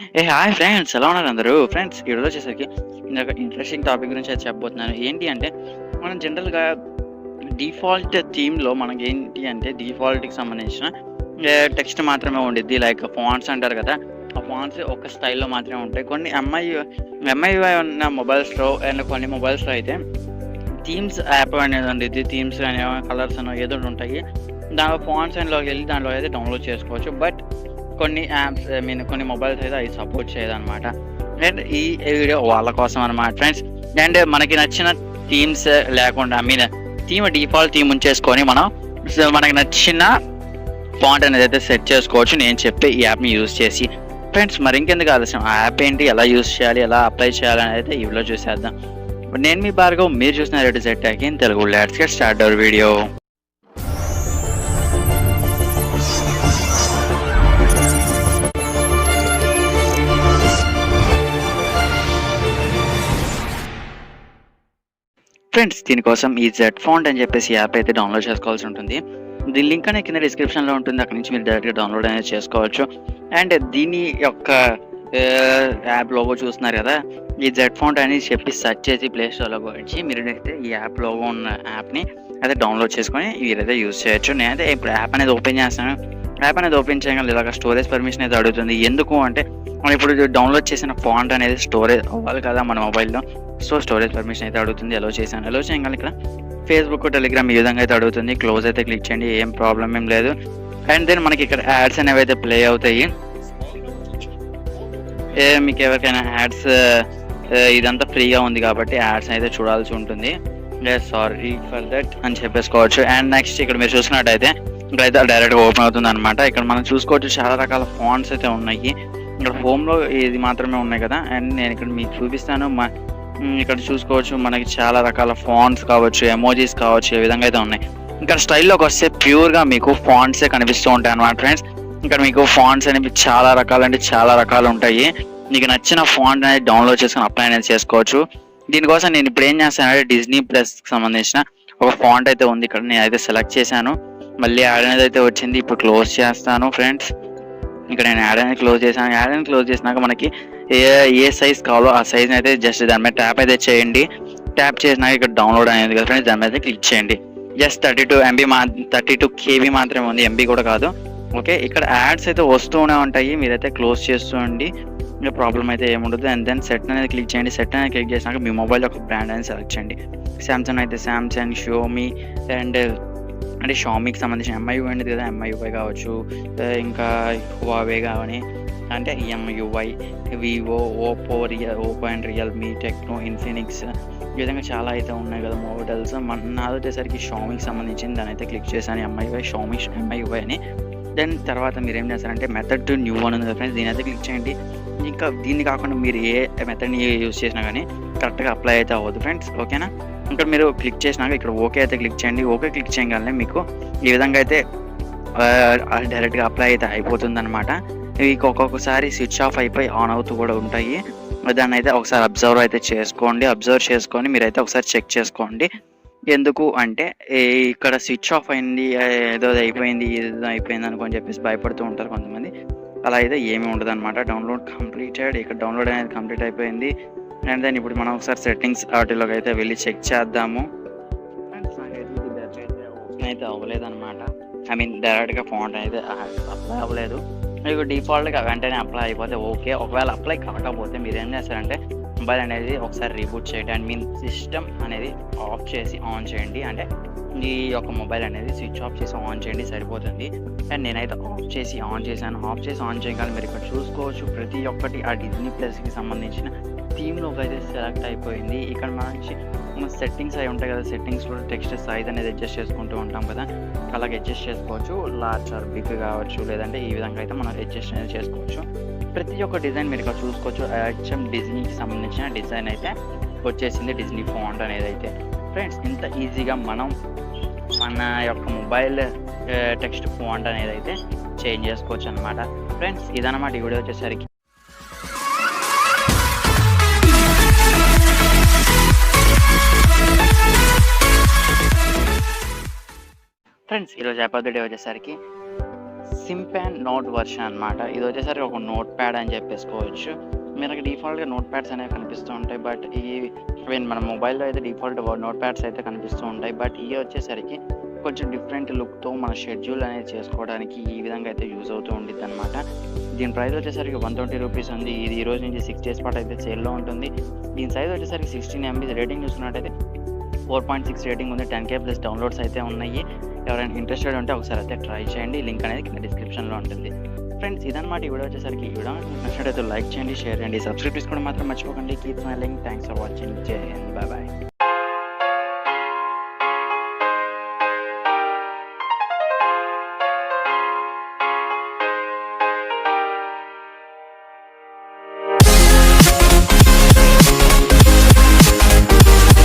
Hi friends, ఎలా ఉన్నారు అందరూ? ఫ్రెండ్స్, ఈరోజు వచ్చేసరికి నేను ఒక ఇంట్రెస్టింగ్ టాపిక్ గురించి అయితే చెప్పబోతున్నాను. ఏంటి అంటే, మనం జనరల్‌గా డిఫాల్ట్ థీమ్‌లో మనకేంటి అంటే, డిఫాల్ట్‌కి సంబంధించిన టెక్స్ట్ మాత్రమే ఉండిద్ది. లైక్ ఫాంట్స్ అంటారు కదా! ఆ ఫాంట్స్ ఒక స్టైల్‌లో మాత్రమే ఉంటాయి. కొన్ని ఎంఐయూఐ ఉన్న మొబైల్స్‌లో అండ్ కొన్ని మొబైల్స్‌లో అయితే థీమ్స్ యాప్ అనేది ఉండిద్ది. థీమ్స్ అని కలర్స్ అనో ఏదో ఒకటి ఉంటాయి. దాంట్లో ఫాంట్స్ అండ్‌లోకి వెళ్ళి దాంట్లో అయితే డౌన్‌లోడ్ చేసుకోవచ్చు. బట్ కొన్ని యాప్స్ కొన్ని మొబైల్స్ అయితే అవి సపోర్ట్ చేయదనమాట. అండ్ ఈ వీడియో వాళ్ళ కోసం అనమాట ఫ్రెండ్స్. అండ్ మనకి నచ్చిన థీమ్స్ లేకుండా డిఫాల్ట్ థీమ్ ఉంచేసుకొని మనం మనకి నచ్చిన ఫాంట్ అనేది అయితే సెట్ చేసుకోవచ్చు నేను చెప్పే ఈ యాప్ని యూజ్ చేసి. ఫ్రెండ్స్, మరి ఇంకెందుకు ఆలస్యం, ఆ యాప్ ఏంటి, ఎలా యూజ్ చేయాలి, ఎలా అప్లై చేయాలి అనేది అయితే ఈ వీడియో చూసేద్దాం. నేను మీ భార్గవ్, మీరు చూసిన red set tech in Telugu. Let's get start our video. Friends, దీనికోసం ఈ జెడ్ ఫాంట్ అని చెప్పేసి యాప్ అయితే డౌన్లోడ్ చేసుకోవాల్సి ఉంటుంది. దీని లింక్ అనేది కింద డిస్క్రిప్షన్లో ఉంటుంది. అక్కడ నుంచి మీరు డైరెక్ట్గా డౌన్లోడ్ అనేది చేసుకోవచ్చు. అండ్ దీని యొక్క యాప్ లోగో చూస్తున్నారు కదా, ఈ జెడ్ ఫాంట్ అని చెప్పి సెర్చ్ చేసి ప్లే స్టోర్లోకి వచ్చి మీరు అయితే ఈ యాప్ లోగో ఉన్న యాప్ని అయితే డౌన్లోడ్ చేసుకొని మీరైతే యూజ్ చేయొచ్చు. నేనైతే ఇప్పుడు యాప్ అనేది ఓపెన్ చేస్తాను. యాప్ అనేది ఓపెన్ చేయగల ఇలాగ స్టోరేజ్ పర్మిషన్ అయితే అడుగుతుంది. ఎందుకు అంటే, మనం ఇప్పుడు డౌన్లోడ్ చేసిన ఫాంట్ అనేది స్టోరేజ్ అవ్వాలి కదా మన మొబైల్లో. సో స్టోరేజ్ పర్మిషన్ అయితే అడుగుతుంది. అలో చేశాను. అలో చేయగల ఇక్కడ ఫేస్బుక్, టెలిగ్రామ్ ఈ విధంగా అయితే అడుగుతుంది. క్లోజ్ అయితే క్లిక్ చేయండి, ఏం ప్రాబ్లం ఏం లేదు. అండ్ దెన్ మనకి ఇక్కడ యాడ్స్ అనేవి అయితే ప్లే అవుతాయి. మీకు ఎవరికైనా యాడ్స్ ఇదంతా ఫ్రీగా ఉంది కాబట్టి యాడ్స్ అయితే చూడాల్సి ఉంటుంది. సారీ ఫర్ దట్ అని చెప్పేసుకోవచ్చు. అండ్ నెక్స్ట్ ఇక్కడ మీరు చూసినట్టయితే ఇక్కడైతే డైరెక్ట్గా ఓపెన్ అవుతుంది అనమాట. ఇక్కడ మనం చూసుకోవచ్చు చాలా రకాల ఫాంట్స్ అయితే ఉన్నాయి. ఇక్కడ హోమ్లో ఇది మాత్రమే ఉన్నాయి కదా. అండ్ నేను ఇక్కడ మీకు చూపిస్తాను. ఇక్కడ చూసుకోవచ్చు మనకి చాలా రకాల ఫాంట్స్ కావచ్చు, ఎమోజీస్ కావచ్చు, ఏ విధంగా అయితే ఉన్నాయి. ఇక్కడ స్టైల్లోకి వస్తే ప్యూర్గా మీకు ఫాంట్సే కనిపిస్తూ ఉంటాయి అన్నమాట ఫ్రెండ్స్. ఇక్కడ మీకు ఫాంట్స్ అనేవి చాలా రకాలు ఉంటాయి. మీకు నచ్చిన ఫాంట్ అనేది డౌన్లోడ్ చేసుకొని అప్లై అనేది చేసుకోవచ్చు. దీనికోసం నేను ఇప్పుడు ఏం చేస్తానంటే, డిజ్నీ ప్లస్కి సంబంధించిన ఒక ఫాంట్ అయితే ఉంది. ఇక్కడ నేను అయితే సెలెక్ట్ చేశాను. మళ్ళీ యాడ్ అనేది అయితే వచ్చింది. ఇప్పుడు క్లోజ్ చేస్తాను ఫ్రెండ్స్. ఇక్కడ నేను యాడ్ అనేది క్లోజ్ చేశాను. యాడ్ అనేది క్లోజ్ చేసినాక మనకి ఏ సైజ్ కావాలో ఆ సైజ్ని అయితే జస్ట్ దాని మీద ట్యాప్ అయితే చేయండి. ట్యాప్ చేసినాక ఇక్కడ డౌన్లోడ్ అనేది కదా ఫ్రెండ్స్, దాని మీద క్లిక్ చేయండి. జస్ట్ 32 KB మాత్రమే ఉంది, ఎంబీ కూడా కాదు. ఓకే, ఇక్కడ యాడ్స్ అయితే వస్తూనే ఉంటాయి. మీరైతే క్లోజ్ చేస్తూ ఉండి ఇంకా ప్రాబ్లం అయితే ఏముండదు. అండ్ దెన్ సెట్ అనేది క్లిక్ చేయండి. సెట్ అనేది క్లిక్ చేసినాక మీ మొబైల్ యొక్క బ్రాండ్ అనేది సెలెక్ట్ చేయండి. సామ్సంగ్ అయితే సామ్సంగ్, షోమీ అండ్ అంటే షామీకి సంబంధించిన ఎంఐయూ అనేది కదా, ఎంఐయూఐ కావచ్చు, ఇంకా హువావే కానీ అంటే MIUI, Vivo, Oppo and Realme, techno, Infinix ఈ విధంగా చాలా అయితే ఉన్నాయి కదా మోడల్స్. నాది వచ్చేసరికి షామీకి సంబంధించింది. దాని అయితే క్లిక్ చేశాను, ఎంఐయూఐ అని. దెన్ తర్వాత మీరు ఏం చేస్తారంటే మెథడ్ టు న్యూ అని ఉంది కదా ఫ్రెండ్స్, దీని అయితే క్లిక్ చేయండి. ఇంకా దీన్ని కాకుండా మీరు ఏ మెథడ్ని యూజ్ చేసినా కానీ కరెక్ట్గా అప్లై అయితే అవ్వదు ఫ్రెండ్స్. ఓకేనా, ఇక్కడ మీరు క్లిక్ చేసినాక ఇక్కడ ఓకే అయితే క్లిక్ చేయండి. ఓకే క్లిక్ చేయగానే మీకు ఈ విధంగా అయితే డైరెక్ట్గా అప్లై అయితే అయిపోతుంది అనమాట. మీకు ఒక్కొక్కసారి స్విచ్ ఆఫ్ అయిపోయి ఆన్ అవుతూ కూడా ఉంటాయి. దాన్ని అయితే ఒకసారి అబ్జర్వ్ చేసుకొని మీరైతే ఒకసారి చెక్ చేసుకోండి. ఎందుకు అంటే ఇక్కడ స్విచ్ ఆఫ్ అయింది, ఏదో అయిపోయింది అనుకొని చెప్పేసి భయపడుతూ ఉంటారు కొంతమంది. అలా అయితే ఏమీ ఉండదు అనమాట. డౌన్లోడ్ కంప్లీటెడ్, ఇక్కడ డౌన్లోడ్ అనేది కంప్లీట్ అయిపోయింది. అండ్ దెన్ ఇప్పుడు మనం ఒకసారి సెట్టింగ్స్ వాటిలోకి అయితే వెళ్ళి చెక్ చేద్దాము. ఓపెన్ అయితే అవ్వలేదు అనమాట. డైరెక్ట్గా ఫాంట్ అయితే అప్లై అవ్వలేదు. మీకు డిఫాల్ట్గా వెంటనే అప్లై అయిపోతే ఓకే. ఒకవేళ అప్లై కాకపోతే మీరు ఏం చేస్తారంటే మొబైల్ అనేది ఒకసారి రీబూట్ చేయండి. అండ్ మీ సిస్టమ్ అనేది ఆఫ్ చేసి ఆన్ చేయండి. అంటే ఈ యొక్క మొబైల్ అనేది స్విచ్ ఆఫ్ చేసి ఆన్ చేయండి, సరిపోతుంది. అండ్ నేనైతే ఆఫ్ చేసి ఆన్ చేయగానే మీరు ఇక్కడ చూసుకోవచ్చు ప్రతి ఒక్కటి ఆ డిజ్నీ ప్లస్కి సంబంధించిన థీమ్లోకి అయితే సెలెక్ట్ అయిపోయింది. ఇక్కడ మన సెట్టింగ్స్ అవి ఉంటాయి కదా, సెట్టింగ్స్లో టెక్స్ట్ సైజ్ అనేది అడ్జస్ట్ చేసుకుంటూ ఉంటాం కదా, అలాగే అడ్జస్ట్ చేసుకోవచ్చు. లార్జ్ ఆర్ బిగ్ కావచ్చు, లేదంటే ఈ విధంగా అయితే మనం అడ్జస్ట్ అనేది చేసుకోవచ్చు. ప్రతి ఒక్క డిజైన్ మీరు ఇక్కడ చూసుకోవచ్చు. హెచ్ఎం డిజ్నీకి సంబంధించిన డిజైన్ అయితే వచ్చేసింది, డిజ్నీ ఫాంట్ అనేది అయితే. ఫ్రెండ్స్, ఇంత ఈజీగా మనం మన యొక్క మొబైల్ టెక్స్ట్ ఫాంట్ అనేది అయితే చేంజ్ చేసుకోవచ్చు అనమాట. ఫ్రెండ్స్, ఇదన్నమాట ఈ వీడియో వచ్చేసరికి. ఫ్రెండ్స్, ఈరోజు యాప్ డే వచ్చేసరికి సింపాన్ నోట్ వర్షన్ అనమాట. ఇది వచ్చేసరికి ఒక నోట్ ప్యాడ్ అని చెప్పేసుకోవచ్చు. మనకి డిఫాల్ట్‌గా నోట్ ప్యాడ్స్ అనేవి కనిపిస్తూ ఉంటాయి. బట్ మన మొబైల్‌లో అయితే డిఫాల్ట్ నోట్ ప్యాడ్స్ అయితే కనిపిస్తూ ఉంటాయి. బట్ ఇవి వచ్చేసరికి కొంచెం డిఫరెంట్ లుక్‌తో మన షెడ్యూల్ అనేది చేసుకోవడానికి ఈ విధంగా అయితే యూజ్ అవుతూ ఉండిద్దనమాట. దీని ప్రైస్ వచ్చేసరికి 120 రూపీస్ ఉంది. ఇది ఈ రోజు నుంచి 6 డేస్ పాటు అయితే సేల్‌లో ఉంటుంది. దీని సైజ్ వచ్చేసరికి 16 MB. రేటింగ్ చూసుకున్నట్టయితే 4.6 రేటింగ్ ఉంది. 10K ప్లస్ డౌన్లోడ్స్ అయితే ఉన్నాయి. ఎవరైనా ఇంట్రెస్టెడ్ ఉంటే ఒకసారి అయితే ట్రై చేయండి. లింక్ అనేది కింద డిస్క్రిప్షన్‌లో ఉంటుంది. ఫ్రెండ్స్ ఇదన్నమాట ఈ వీడియో వచ్చేసరికి. ఈ వీడియో మీకు నచ్చినట్టయితే లైక్ చేయండి, షేర్ చేయండి, సబ్స్క్రైబ్ చేసుకోవడం మాత్రం మర్చిపోకండి. Keep smiling. Thanks for watching. జై హింద్. By by.